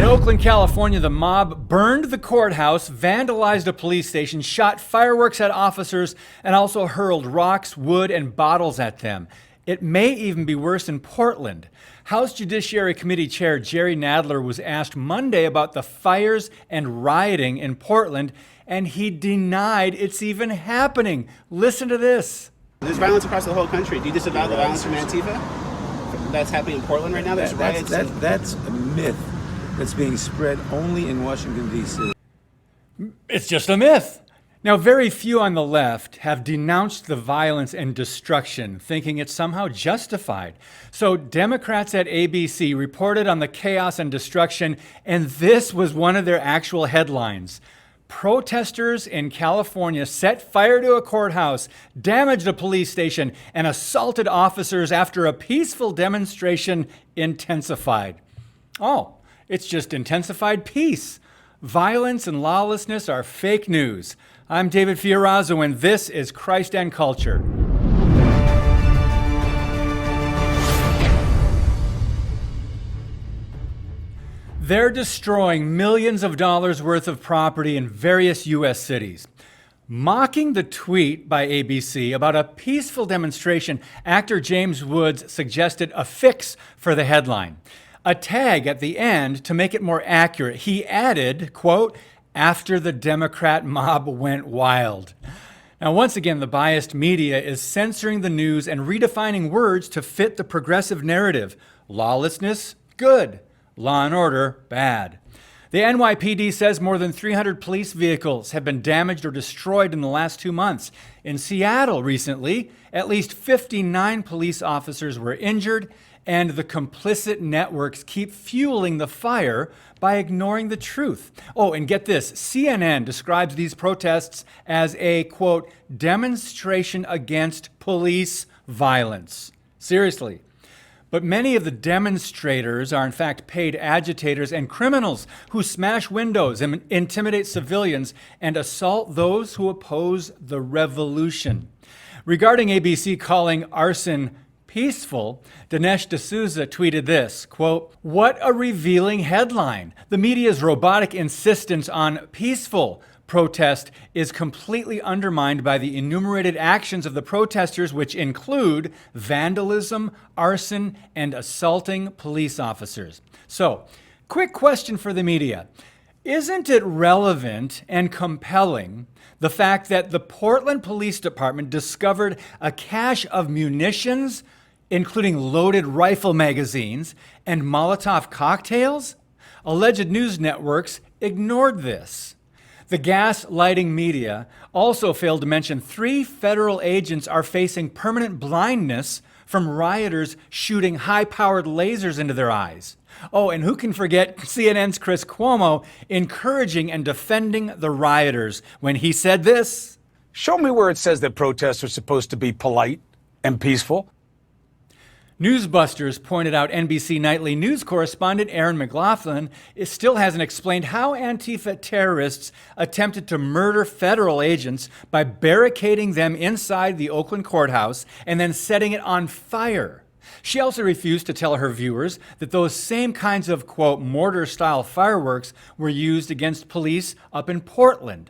Oakland, California, the mob burned the courthouse, vandalized a police station, shot fireworks at officers, and also hurled rocks, wood, and bottles at them. It may even be worse in Portland. House Judiciary Committee Chair Jerry Nadler was asked Monday about the fires and rioting in Portland, and he denied it's even happening. Listen to this. There's violence across the whole country. Do you disavow the violence from Antifa that's happening in Portland right now? There's riots. That's a myth that's being spread only in Washington, D.C. It's just a myth. Now, very few on the left have denounced the violence and destruction, thinking it's somehow justified. So Democrats at ABC reported on the chaos and destruction, and this was one of their actual headlines. Protesters in California set fire to a courthouse, damaged a police station, and assaulted officers after a peaceful demonstration intensified. Oh, it's just intensified peace. Violence and lawlessness are fake news. I'm David Fiorazzo, and this is Christ and Culture. They're destroying millions of dollars worth of property in various U.S. cities. Mocking the tweet by ABC about a peaceful demonstration, actor James Woods suggested a fix for the headline. A tag at the end to make it more accurate. He added, quote, "after the Democrat mob went wild." Now, once again, the biased media is censoring the news and redefining words to fit the progressive narrative. Lawlessness, good. Law and order, bad. The NYPD says more than 300 police vehicles have been damaged or destroyed in the last 2 months. In Seattle recently, at least 59 police officers were injured, and the complicit networks keep fueling the fire by ignoring the truth. Oh, and get this, CNN describes these protests as a, quote, demonstration against police violence. Seriously. But many of the demonstrators are in fact paid agitators and criminals who smash windows and intimidate civilians and assault those who oppose the revolution. Regarding ABC calling arson peaceful, Dinesh DSouza tweeted this, quote, "What a revealing headline. The media's robotic insistence on peaceful protest is completely undermined by the enumerated actions of the protesters, which include vandalism, arson, and assaulting police officers." So, quick question for the media. Isn't it relevant and compelling the fact that the Portland Police Department discovered a cache of munitions, including loaded rifle magazines and Molotov cocktails? Alleged news networks ignored this. The gas-lighting media also failed to mention 3 federal agents are facing permanent blindness from rioters shooting high-powered lasers into their eyes. Oh, and who can forget CNN's Chris Cuomo encouraging and defending the rioters when he said this? Show me where it says that protests are supposed to be polite and peaceful. Newsbusters pointed out NBC Nightly News correspondent Aaron McLaughlin still hasn't explained how Antifa terrorists attempted to murder federal agents by barricading them inside the Oakland courthouse and then setting it on fire. She also refused to tell her viewers that those same kinds of, quote, mortar-style fireworks were used against police up in Portland.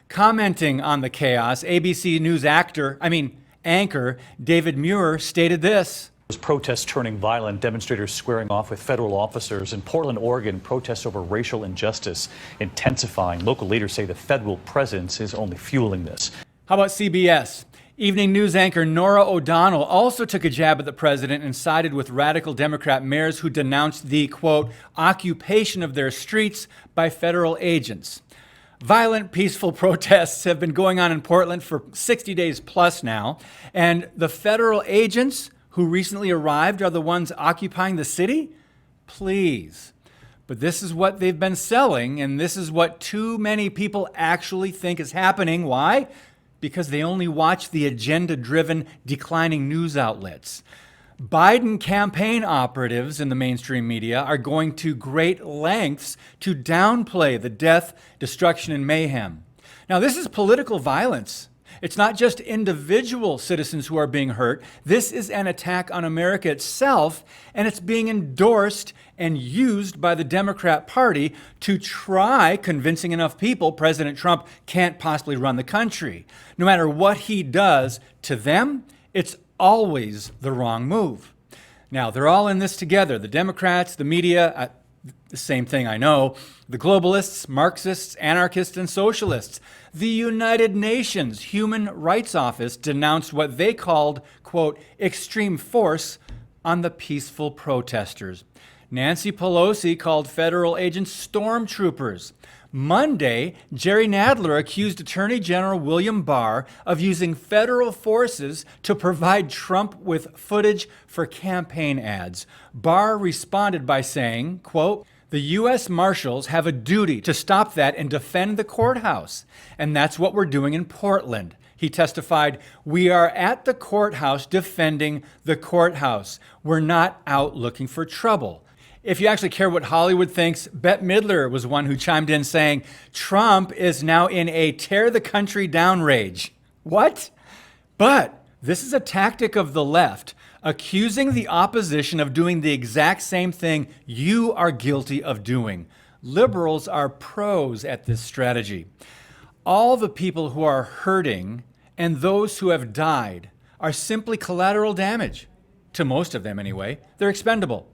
Commenting on the chaos, ABC News anchor David Muir stated this. Protests turning violent, demonstrators squaring off with federal officers. In Portland, Oregon, protests over racial injustice intensifying. Local leaders say the federal presence is only fueling this. How about CBS? Evening news anchor Norah O'Donnell also took a jab at the president and sided with radical Democrat mayors who denounced the, quote, occupation of their streets by federal agents. Violent, peaceful protests have been going on in Portland for 60 days plus now, and the federal agents who recently arrived are the ones occupying the city? Please. But this is what they've been selling, and this is what too many people actually think is happening. Why? Because they only watch the agenda-driven, declining news outlets. Biden campaign operatives in the mainstream media are going to great lengths to downplay the death, destruction, and mayhem. Now, this is political violence. It's not just individual citizens who are being hurt. This is an attack on America itself, and it's being endorsed and used by the Democrat Party to try convincing enough people President Trump can't possibly run the country. No matter what he does, to them, it's always the wrong move. Now, they're all in this together. The Democrats, the media, the same thing I know, the globalists, Marxists, anarchists, and socialists. The United Nations Human Rights Office denounced what they called, quote, extreme force on the peaceful protesters. Nancy Pelosi called federal agents stormtroopers. Monday, Jerry Nadler accused Attorney General William Barr of using federal forces to provide Trump with footage for campaign ads. Barr responded by saying, quote, the U.S. Marshals have a duty to stop that and defend the courthouse. And that's what we're doing in Portland. He testified, we are at the courthouse defending the courthouse. We're not out looking for trouble. If you actually care what Hollywood thinks, Bette Midler was one who chimed in saying, Trump is now in a tear the country down rage. What? But this is a tactic of the left, accusing the opposition of doing the exact same thing you are guilty of doing. Liberals are pros at this strategy. All the people who are hurting and those who have died are simply collateral damage. To most of them anyway. They're expendable.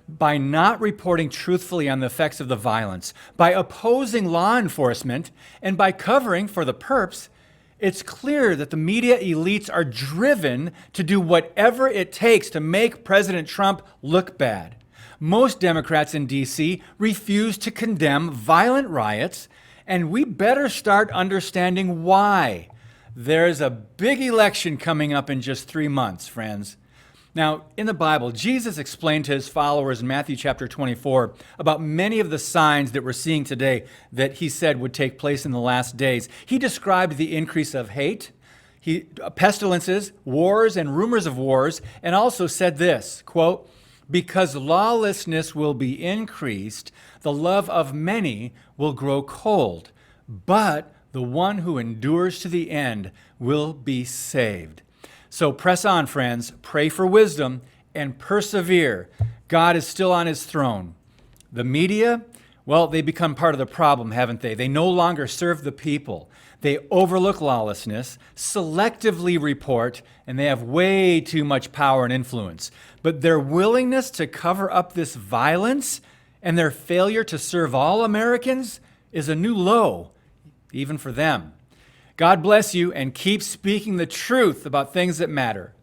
By not reporting truthfully on the effects of the violence, by opposing law enforcement, and by covering for the perps, it's clear that the media elites are driven to do whatever it takes to make President Trump look bad. Most Democrats in D.C. refuse to condemn violent riots, and we better start understanding why. There's a big election coming up in just 3 months, friends. Now, in the Bible, Jesus explained to his followers in Matthew chapter 24 about many of the signs that we're seeing today that he said would take place in the last days. He described the increase of hate, pestilences, wars, and rumors of wars, and also said this, quote, because lawlessness will be increased, the love of many will grow cold, but the one who endures to the end will be saved. So press on, friends, pray for wisdom, and persevere. God is still on his throne. The media, well, they become part of the problem, haven't they? They no longer serve the people. They overlook lawlessness, selectively report, and they have way too much power and influence. But their willingness to cover up this violence and their failure to serve all Americans is a new low, even for them. God bless you, and keep speaking the truth about things that matter.